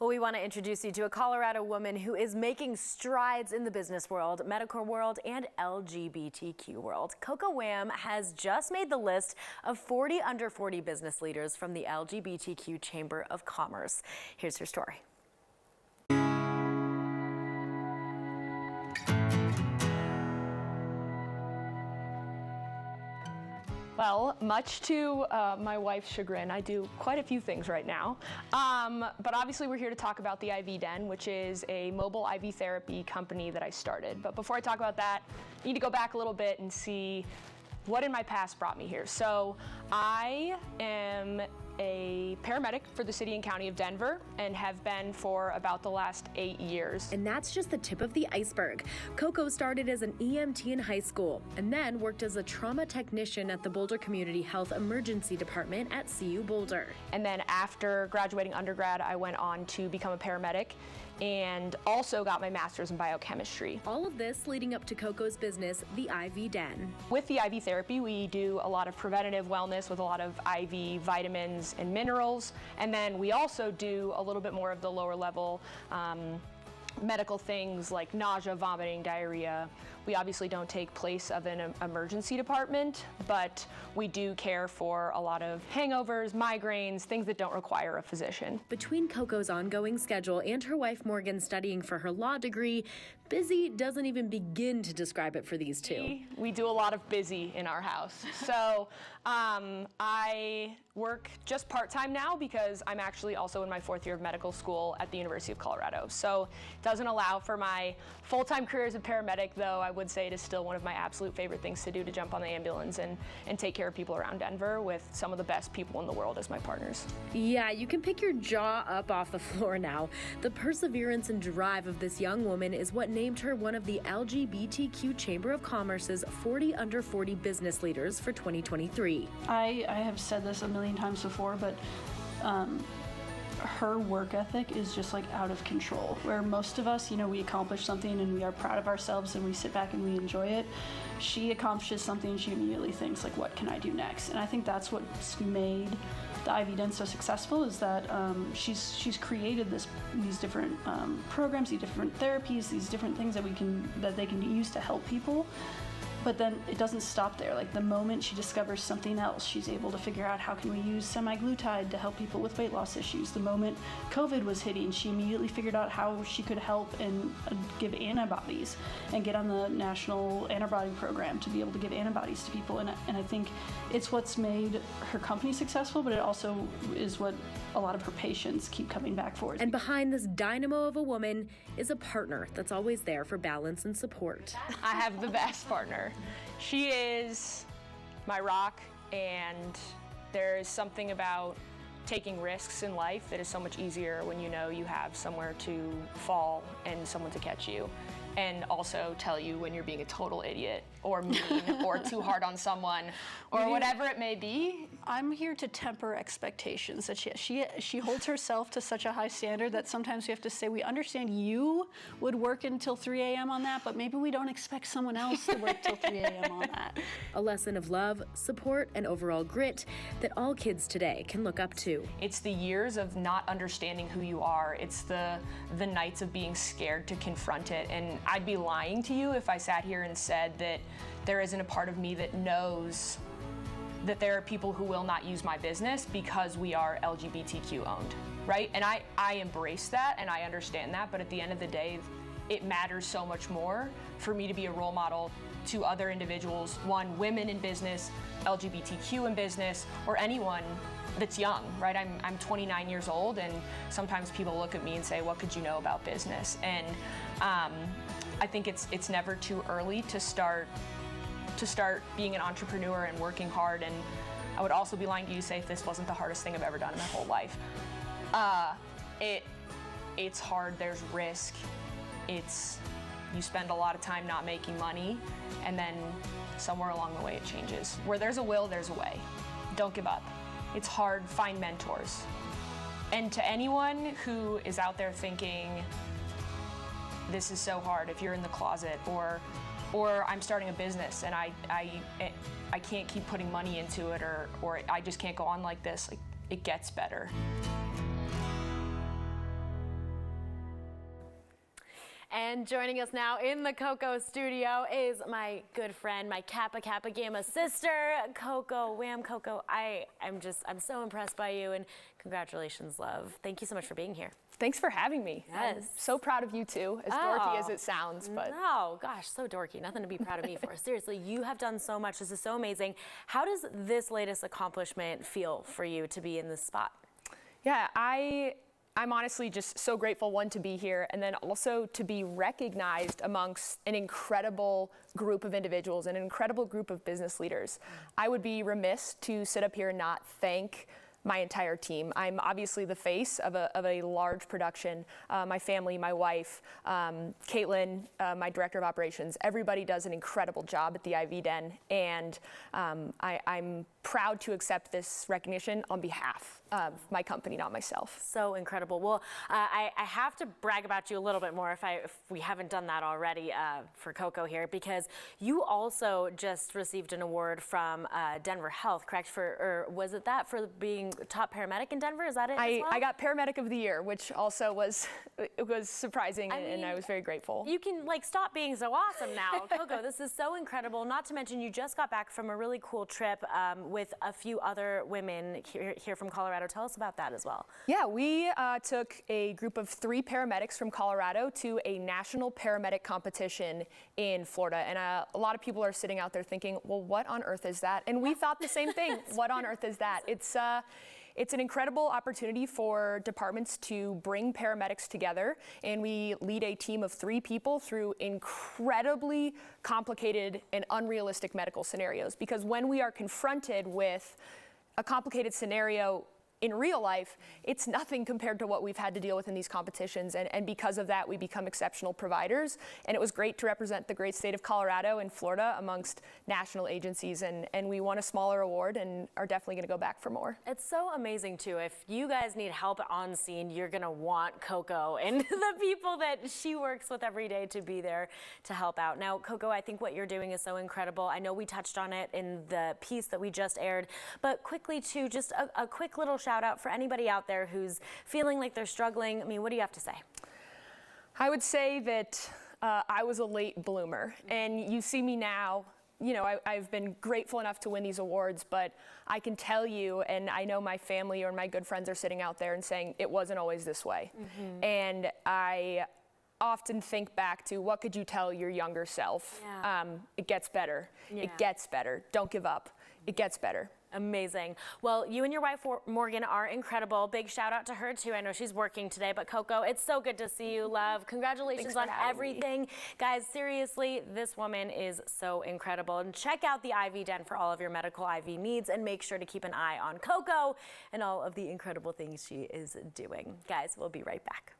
Well, we want to introduce you to a Colorado woman who is making strides in the business world, medical world, and LGBTQ world. Coco Wham has just made the list of 40 under 40 business leaders from the LGBTQ Chamber of Commerce. Here's her story. Well, much to my wife's chagrin, I do quite a few things right now. But obviously we're here to talk about the IV Den, which is a mobile IV therapy company that I started. But before I talk about that, I need to go back a little bit and see what in my past brought me here. So I am a paramedic for the city and county of Denver and have been for about the last 8 years. And that's just the tip of the iceberg. Coco started as an EMT in high school and then worked as a trauma technician at the Boulder Community Health Emergency Department at CU Boulder. And then after graduating undergrad, I went on to become a paramedic and also got my master's in biochemistry. All of this leading up to Coco's business, the IV Den. With the IV therapy, we do a lot of preventative wellness with a lot of IV vitamins and minerals. And then we also do a little bit more of the lower level medical things like nausea, vomiting, diarrhea. We obviously don't take place of an emergency department, but we do care for a lot of hangovers, migraines, things that don't require a physician. Between Coco's ongoing schedule and her wife Morgan studying for her law degree, busy doesn't even begin to describe it for these two. We do a lot of busy in our house. So I work just part-time now because I'm actually also in my 4th year of medical school at the University of Colorado. So it doesn't allow for my full-time career as a paramedic, though I would say it is still one of my absolute favorite things to do, to jump on the ambulance and take care of people around Denver with some of the best people in the world as my partners. Yeah, you can pick your jaw up off the floor now. The perseverance and drive of this young woman is what named her one of the LGBTQ Chamber of Commerce's 40 under 40 business leaders for 2023. I have said this a million times before, but her work ethic is just like out of control. Where most of us, we accomplish something and we are proud of ourselves and we sit back and we enjoy it. She accomplishes something and she immediately thinks like, what can I do next? And I think that's what's made the IV Den so successful, is that she's created these different programs, these different therapies, these different things that they can use to help people. But then it doesn't stop there. Like the moment she discovers something else, she's able to figure out how can we use semaglutide to help people with weight loss issues. The moment COVID was hitting, she immediately figured out how she could help and give antibodies and get on the national antibody program to be able to give antibodies to people. And I think it's what's made her company successful, but it also is what a lot of her patients keep coming back for. And behind this dynamo of a woman is a partner that's always there for balance and support. I have the best partner. She is my rock, and there is something about taking risks in life that is so much easier when you know you have somewhere to fall and someone to catch you, and also tell you when you're being a total idiot or mean or too hard on someone or whatever it may be. I'm here to temper expectations. That she holds herself to such a high standard that sometimes we have to say, we understand you would work until 3 a.m. on that, but maybe we don't expect someone else to work till 3 a.m. on that. A lesson of love, support, and overall grit that all kids today can look up to. It's the years of not understanding who you are. It's the nights of being scared to confront it. And I'd be lying to you if I sat here and said that there isn't a part of me that knows that there are people who will not use my business because we are LGBTQ owned, right? And I embrace that and I understand that, but at the end of the day, it matters so much more for me to be a role model to other individuals, women in business, LGBTQ in business, or anyone that's young, right? I'm 29 years old, and sometimes people look at me and say, what could you know about business? And I think it's never too early to start being an entrepreneur and working hard. And I would also be lying to you to say if this wasn't the hardest thing I've ever done in my whole life. It's hard, there's risk. You spend a lot of time not making money, and then somewhere along the way it changes. Where there's a will, there's a way. Don't give up. It's hard, find mentors. And to anyone who is out there thinking, this is so hard, if you're in the closet, or I'm starting a business and I can't keep putting money into it, or I just can't go on like this, like, it gets better. And joining us now in the Coco studio is my good friend, my Kappa Kappa Gamma sister, Coco. Wham, Coco, I'm so impressed by you, and congratulations, love. Thank you so much for being here. Thanks for having me. Yes. I'm so proud of you too, as dorky as it sounds. But no, gosh, so dorky. Nothing to be proud of me for. Seriously, you have done so much. This is so amazing. How does this latest accomplishment feel for you to be in this spot? Yeah, I'm honestly just so grateful, one, to be here, and then also to be recognized amongst an incredible group of individuals, an incredible group of business leaders. I would be remiss to sit up here and not thank my entire team. I'm obviously the face of a large production. My family, my wife, Caitlin, my director of operations, everybody does an incredible job at the IV Den, and I'm proud to accept this recognition on behalf of my company, not myself. So incredible. Well, I have to brag about you a little bit more if we haven't done that already for Coco here, because you also just received an award from Denver Health, correct? Or was it that for being top paramedic in Denver? Is that it? As well? I got paramedic of the year, which also was surprising, and I was very grateful. You can stop being so awesome now, Coco. This is so incredible. Not to mention, you just got back from a really cool trip with a few other women here from Colorado. Tell us about that as well. Yeah, we took a group of 3 paramedics from Colorado to a national paramedic competition in Florida, and a lot of people are sitting out there thinking, well, what on earth is that? And we thought the same thing. What on earth is that? It's an incredible opportunity for departments to bring paramedics together, and we lead a team of 3 people through incredibly complicated and unrealistic medical scenarios. Because when we are confronted with a complicated scenario in real life, it's nothing compared to what we've had to deal with in these competitions, and because of that, we become exceptional providers. And it was great to represent the great state of Colorado and Florida amongst national agencies, and we won a smaller award and are definitely gonna go back for more. It's so amazing too. If you guys need help on scene, you're gonna want Coco and the people that she works with every day to be there to help out. Now, Coco, I think what you're doing is so incredible. I know we touched on it in the piece that we just aired, but quickly too, just a quick little shout out for anybody out there who's feeling like they're struggling. I mean, what do you have to say? I would say that I was a late bloomer, and you see me now. You know, I've been grateful enough to win these awards, but I can tell you, and I know my family or my good friends are sitting out there and saying it wasn't always this way. Mm-hmm. And I often think back to, what could you tell your younger self? Yeah. It gets better. Yeah. It gets better. Don't give up. It gets better. Amazing. Well, you and your wife, Morgan, are incredible. Big shout out to her too. I know she's working today, but Coco, it's so good to see you, love. Congratulations on everything. Guys, seriously, this woman is so incredible. And check out the IV Den for all of your medical IV needs, and make sure to keep an eye on Coco and all of the incredible things she is doing. Guys, we'll be right back.